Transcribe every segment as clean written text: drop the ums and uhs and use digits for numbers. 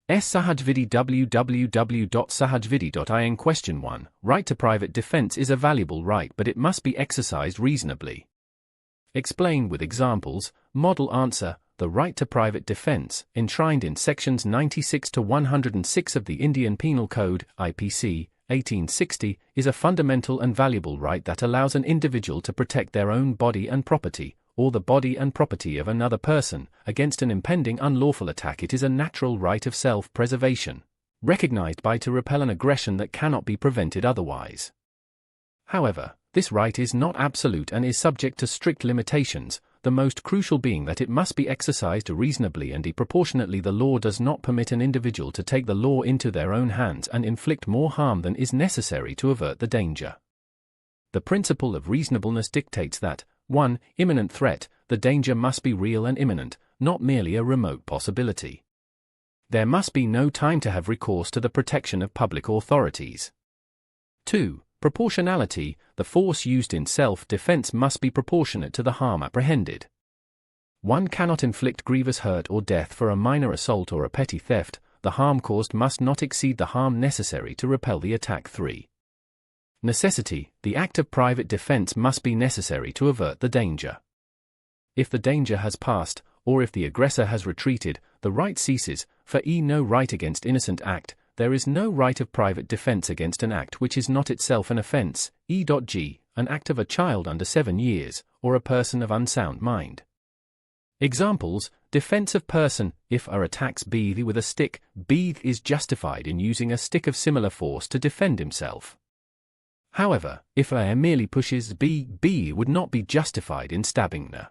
Sahaj Vidhi www.sahajvidhi.in. Question 1. Right to private defense is a valuable right, but it must be exercised reasonably. Explain with examples. Model answer. The right to private defense, enshrined in sections 96 to 106 of the Indian Penal Code, IPC, 1860, is a fundamental and valuable right that allows an individual to protect their own body and property, or the body and property of another person, against an impending unlawful attack. It is a natural right of self-preservation, recognized by to repel an aggression that cannot be prevented otherwise. However, this right is not absolute and is subject to strict limitations, the most crucial being that it must be exercised reasonably and proportionately. The law does not permit an individual to take the law into their own hands and inflict more harm than is necessary to avert the danger. The principle of reasonableness dictates that 1. Imminent threat. The danger must be real and imminent, not merely a remote possibility. There must be no time to have recourse to the protection of public authorities. 2. Proportionality. The force used in self-defense must be proportionate to the harm apprehended. One cannot inflict grievous hurt or death for a minor assault or a petty theft. The harm caused must not exceed the harm necessary to repel the attack. 3. Necessity. The act of private defense must be necessary to avert the danger. If the danger has passed, or if the aggressor has retreated, the right ceases. For no right against innocent act, there is no right of private defense against an act which is not itself an offense. G. An act of a child under 7 years, or a person of unsound mind. Examples. Defense of person. If A attacks B with a stick, B is justified in using a stick of similar force to defend himself. However, if A merely pushes B would not be justified in stabbing N.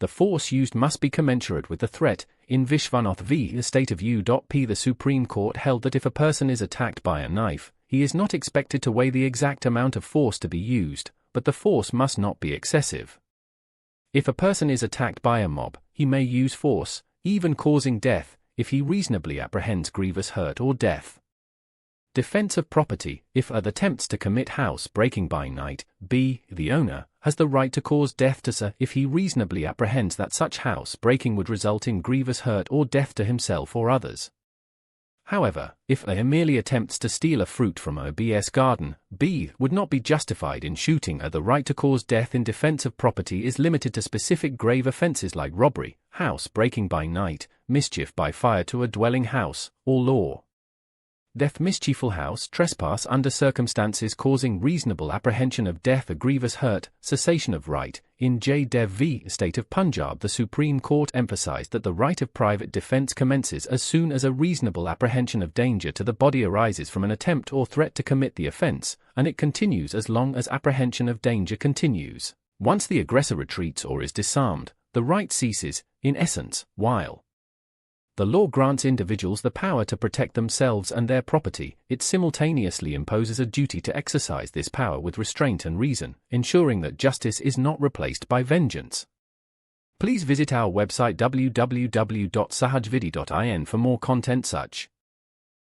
The force used must be commensurate with the threat. In Vishwanath v. The State of U.P. the Supreme Court held that if a person is attacked by a knife, he is not expected to weigh the exact amount of force to be used, but the force must not be excessive. If a person is attacked by a mob, he may use force, even causing death, if he reasonably apprehends grievous hurt or death. Defense of property. If A attempts to commit house breaking by night, B, the owner, has the right to cause death to C if he reasonably apprehends that such house breaking would result in grievous hurt or death to himself or others. However, if A merely attempts to steal a fruit from a B's garden, B would not be justified in shooting A. The right to cause death in defense of property is limited to specific grave offenses like robbery, house breaking by night, mischief by fire to a dwelling house, or law. Death, mischieful house trespass under circumstances causing reasonable apprehension of death, a grievous hurt, cessation of right. In J. Dev v. State of Punjab, the Supreme Court emphasized that the right of private defense commences as soon as a reasonable apprehension of danger to the body arises from an attempt or threat to commit the offense, and it continues as long as apprehension of danger continues. Once the aggressor retreats or is disarmed, the right ceases, in essence, while the law grants individuals the power to protect themselves and their property, it simultaneously imposes a duty to exercise this power with restraint and reason, ensuring that justice is not replaced by vengeance. Please visit our website www.sahajvidhi.in for more content such